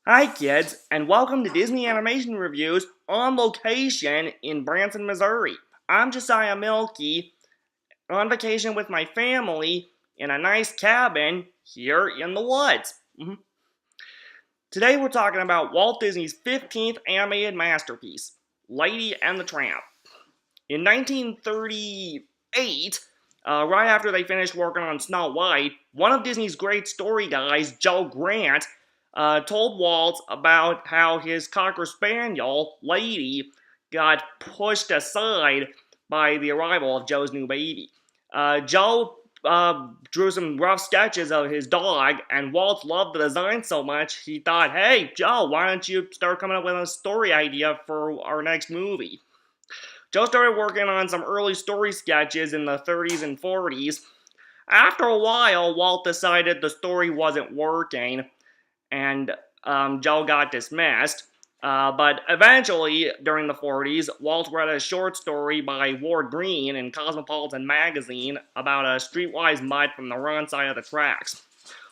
Hi kids, and welcome to Disney Animation Reviews on location in Branson, Missouri. I'm Josiah Milky, on vacation with my family in a nice cabin here in the woods. Today we're talking about Walt Disney's 15th animated masterpiece, Lady and the Tramp. In 1938, right after they finished working on Snow White, one of Disney's great story guys, Joe Grant, told Walt about how his Cocker Spaniel, Lady, got pushed aside by the arrival of Joe's new baby. Joe drew some rough sketches of his dog, and Walt loved the design so much, he thought, hey, Joe, why don't you start coming up with a story idea for our next movie? Joe started working on some early story sketches in the 30s and 40s. After a while, Walt decided the story wasn't working, and Joe got dismissed. But eventually, during the 40s, Walt read a short story by Ward Green in Cosmopolitan magazine about a streetwise mutt from the wrong side of the tracks.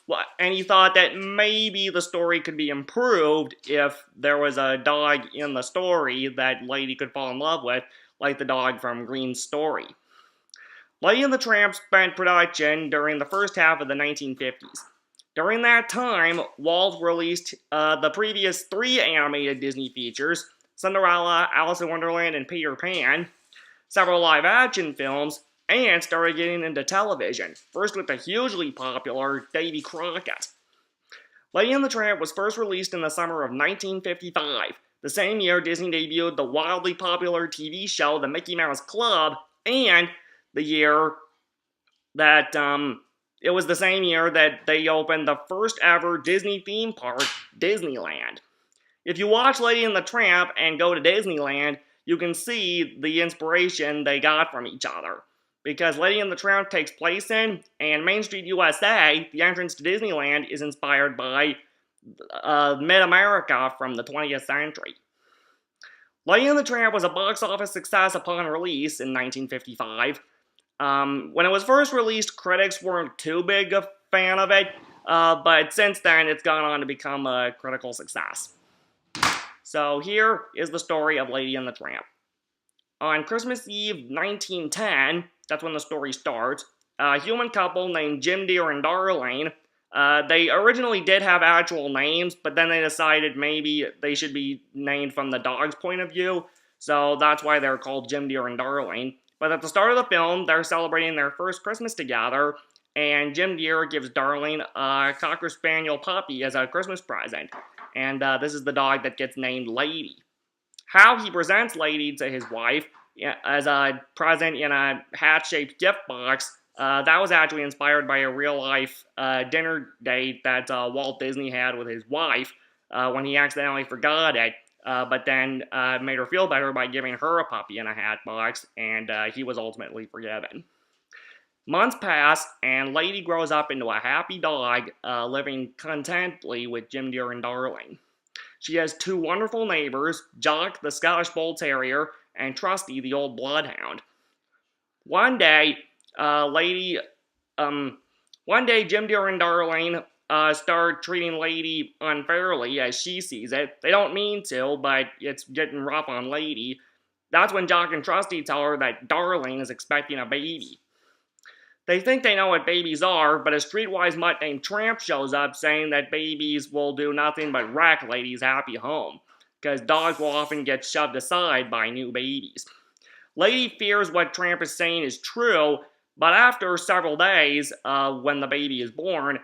Well, and he thought that maybe the story could be improved if there was a dog in the story that Lady could fall in love with, like the dog from Green's story. Lady and the Tramp spent production during the first half of the 1950s. During that time, Walt released the previous three animated Disney features, Cinderella, Alice in Wonderland, and Peter Pan, several live-action films, and started getting into television, first with the hugely popular Davy Crockett. Lady and the Tramp was first released in the summer of 1955, the same year Disney debuted the wildly popular TV show The Mickey Mouse Club, and the year that, it was the same year that they opened the first ever Disney theme park, Disneyland. If you watch Lady and the Tramp and go to Disneyland, you can see the inspiration they got from each other. Because Lady and the Tramp takes place in, and Main Street USA, the entrance to Disneyland, is inspired by Mid-America from the 20th century. Lady and the Tramp was a box office success upon release in 1955. When it was first released, critics weren't too big a fan of it, but since then it's gone on to become a critical success. So here is the story of Lady and the Tramp. On Christmas Eve 1910, that's when the story starts, a human couple named Jim Deere and Darlene, they originally did have actual names, but then they decided maybe they should be named from the dog's point of view, so that's why they're called Jim Deere and Darlene. But at the start of the film, they're celebrating their first Christmas together, and Jim Deere gives Darlene a Cocker Spaniel puppy as a Christmas present, and this is the dog that gets named Lady. How he presents Lady to his wife as a present in a hat-shaped gift box, that was actually inspired by a real-life dinner date that Walt Disney had with his wife when he accidentally forgot it, but then made her feel better by giving her a puppy in a hat box, and he was ultimately forgiven. Months pass, and Lady grows up into a happy dog, living contently with Jim Deere and Darling. She has two wonderful neighbors, Jock, the Scottish Bull Terrier, and Trusty, the old Bloodhound. One day, Jim Deere and Darling start treating Lady unfairly, as she sees it. They don't mean to, but it's getting rough on Lady. That's when Jock and Trusty tell her that Darling is expecting a baby. They think they know what babies are, but a streetwise mutt named Tramp shows up saying that babies will do nothing but wreck Lady's happy home, because dogs will often get shoved aside by new babies. Lady fears what Tramp is saying is true, but after several days, when the baby is born,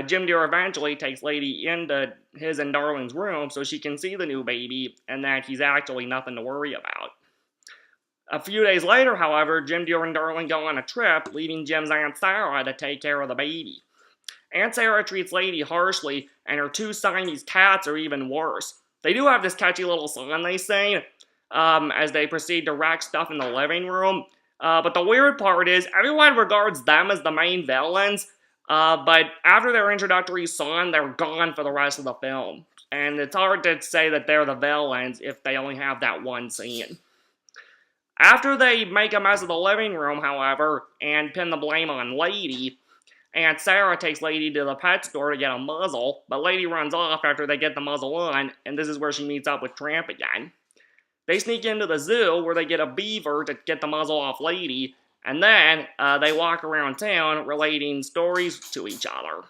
Jim Deere eventually takes Lady into his and Darling's room so she can see the new baby and that he's actually nothing to worry about. A few days later, however, Jim Deere and Darling go on a trip, leaving Jim's Aunt Sarah to take care of the baby. Aunt Sarah treats Lady harshly, and her two Siamese cats are even worse. They do have this catchy little song they sing, as they proceed to wreck stuff in the living room. But the weird part is, everyone regards them as the main villains, but after their introductory song, they're gone for the rest of the film. And it's hard to say that they're the villains if they only have that one scene. After they make a mess of the living room, however, and pin the blame on Lady, Aunt Sarah takes Lady to the pet store to get a muzzle, but Lady runs off after they get the muzzle on, and this is where she meets up with Tramp again. They sneak into the zoo where they get a beaver to get the muzzle off Lady, and then they walk around town relating stories to each other.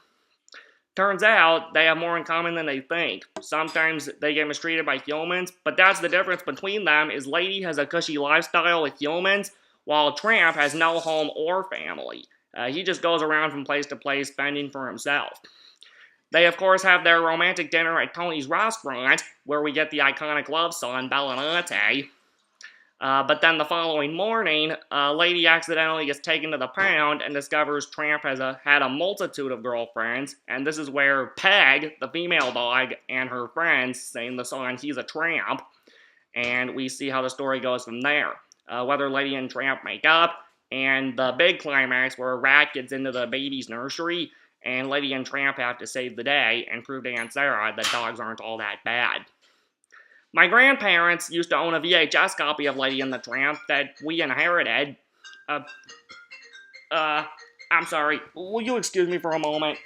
Turns out they have more in common than they think. Sometimes they get mistreated by humans, but that's the difference between them is Lady has a cushy lifestyle with humans, while Tramp has no home or family. He just goes around from place to place spending for himself. They, of course, have their romantic dinner at Tony's restaurant, where we get the iconic love song, Bellante. But then the following morning, Lady accidentally gets taken to the pound and discovers Tramp has had a multitude of girlfriends, and this is where Peg, the female dog, and her friends sing the song He's a Tramp, and we see how the story goes from there. Whether Lady and Tramp make up, and the big climax where a rat gets into the baby's nursery, and Lady and Tramp have to save the day and prove to Aunt Sarah that dogs aren't all that bad. My grandparents used to own a VHS copy of Lady and the Tramp that we inherited. I'm sorry, will you excuse me for a moment?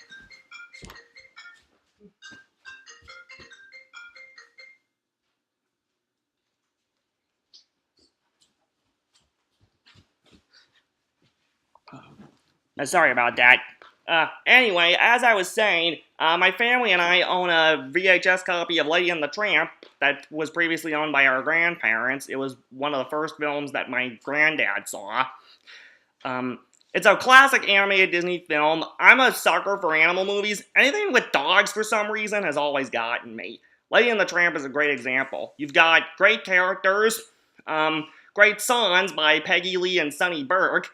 Sorry about that. Anyway, as I was saying, my family and I own a VHS copy of Lady and the Tramp that was previously owned by our grandparents. It was one of the first films that my granddad saw. It's a classic animated Disney film. I'm a sucker for animal movies. Anything with dogs, for some reason, has always gotten me. Lady and the Tramp is a great example. You've got great characters, great songs by Peggy Lee and Sonny Burke.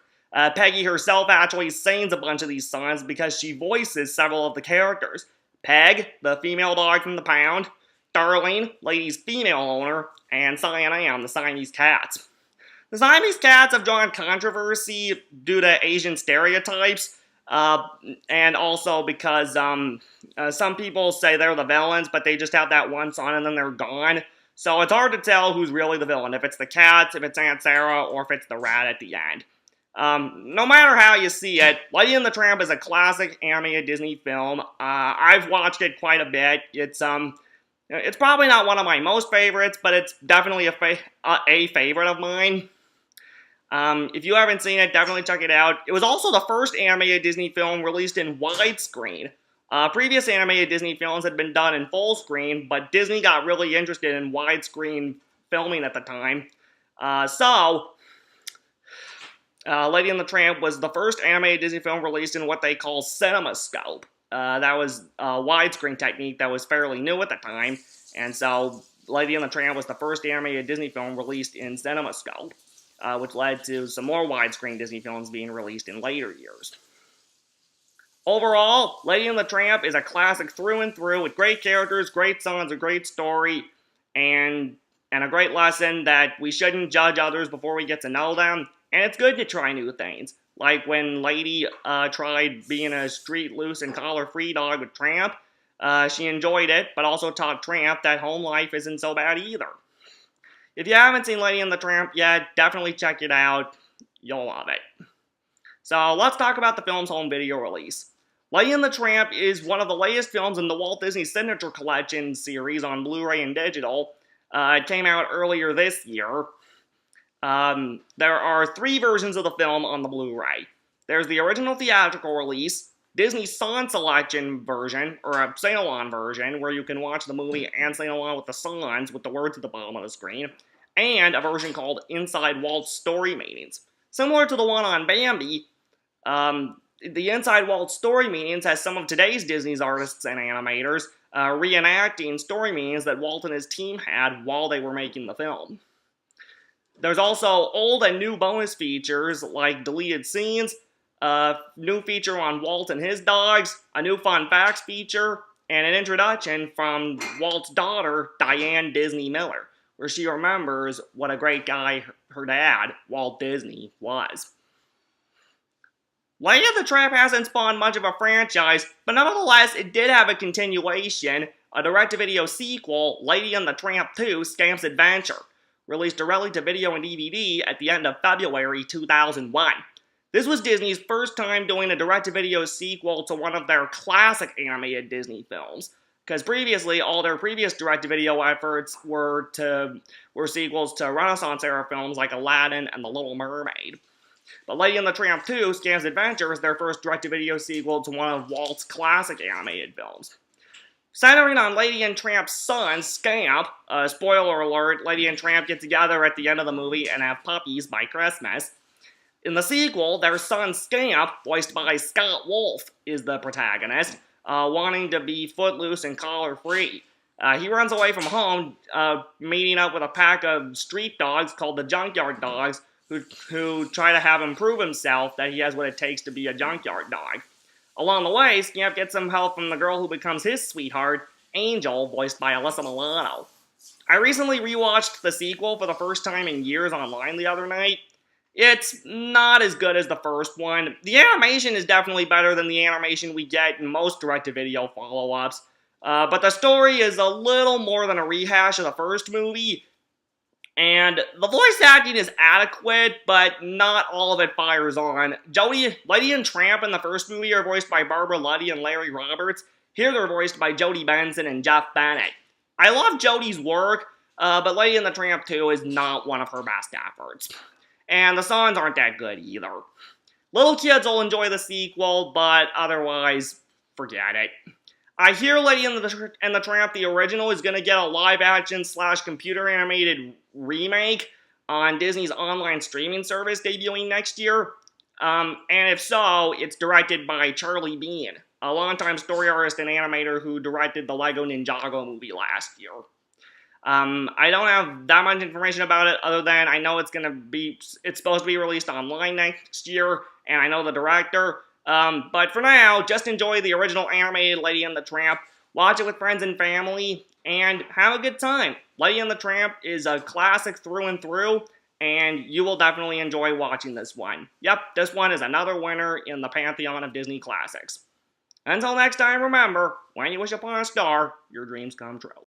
Peggy herself actually sings a bunch of these songs because she voices several of the characters. Peg, the female dog from the pound, Darling, Lady's female owner, and Cyan, the Siamese cats. The Siamese cats have drawn controversy due to Asian stereotypes, and also because some people say they're the villains, but they just have that one son and then they're gone. So it's hard to tell who's really the villain, if it's the cats, if it's Aunt Sarah, or if it's the rat at the end. No matter how you see it, Lady and the Tramp is a classic animated Disney film. I've watched it quite a bit. It's probably not one of my most favorites, but it's definitely a favorite of mine. If you haven't seen it, definitely check it out. It was also the first animated Disney film released in widescreen. Previous animated Disney films had been done in full screen, but Disney got really interested in widescreen filming at the time. Lady and the Tramp was the first animated Disney film released in what they call CinemaScope. That was a widescreen technique that was fairly new at the time, and so Lady and the Tramp was the first animated Disney film released in CinemaScope, which led to some more widescreen Disney films being released in later years. Overall, Lady and the Tramp is a classic through and through, with great characters, great songs, a great story, and a great lesson that we shouldn't judge others before we get to know them. And it's good to try new things, like when Lady tried being a street loose and collar-free dog with Tramp. She enjoyed it, but also taught Tramp that home life isn't so bad either. If you haven't seen Lady and the Tramp yet, definitely check it out. You'll love it. So let's talk about the film's home video release. Lady and the Tramp is one of the latest films in the Walt Disney Signature Collection series on Blu-ray and digital. It came out earlier this year. There are 3 versions of the film on the Blu-ray. There's the original theatrical release, Disney's Song Selection version, or a sing-along version, where you can watch the movie and sing along with the songs with the words at the bottom of the screen, and a version called Inside Walt's Story Meanings. Similar to the one on Bambi, the Inside Walt's Story Meanings has some of today's Disney's artists and animators reenacting story meanings that Walt and his team had while they were making the film. There's also old and new bonus features like deleted scenes, a new feature on Walt and his dogs, a new fun facts feature, and an introduction from Walt's daughter, Diane Disney Miller, where she remembers what a great guy her dad, Walt Disney, was. Lady and the Tramp hasn't spawned much of a franchise, but nevertheless, it did have a continuation, a direct-to-video sequel, Lady and the Tramp 2: Scamp's Adventure, released directly to video and DVD at the end of February 2001. This was Disney's first time doing a direct-to-video sequel to one of their classic animated Disney films, because previously all their previous direct-to-video efforts were sequels to Renaissance-era films like Aladdin and The Little Mermaid. But Lady and the Tramp 2, Scamp's Adventure, is their first direct-to-video sequel to one of Walt's classic animated films. Centering on Lady and Tramp's son, Scamp, spoiler alert, Lady and Tramp get together at the end of the movie and have puppies by Christmas. In the sequel, their son Scamp, voiced by Scott Wolf, is the protagonist, wanting to be footloose and collar-free. He runs away from home, meeting up with a pack of street dogs called the Junkyard Dogs, who try to have him prove himself that he has what it takes to be a junkyard dog. Along the way, Scamp gets some help from the girl who becomes his sweetheart, Angel, voiced by Alyssa Milano. I recently rewatched the sequel for the first time in years online the other night. It's not as good as the first one. The animation is definitely better than the animation we get in most direct-to-video follow-ups, but the story is a little more than a rehash of the first movie, and the voice acting is adequate, but not all of it fires on. Lady and Tramp in the first movie are voiced by Barbara Luddy and Larry Roberts. Here they're voiced by Jodie Benson and Jeff Bennett. I love Jodie's work, but Lady and the Tramp 2 is not one of her best efforts. And the songs aren't that good either. Little kids will enjoy the sequel, but otherwise, forget it. I hear Lady and the Tramp, the original, is going to get a live-action / computer-animated remake on Disney's online streaming service debuting next year. And if so, it's directed by Charlie Bean, a longtime story artist and animator who directed the Lego Ninjago movie last year. I don't have that much information about it other than I know it's supposed to be released online next year, and I know the director. But for now, just enjoy the original animated Lady and the Tramp, watch it with friends and family, and have a good time. Lady and the Tramp is a classic through and through, and you will definitely enjoy watching this one. Yep, this one is another winner in the pantheon of Disney classics. Until next time, remember, when you wish upon a star, your dreams come true.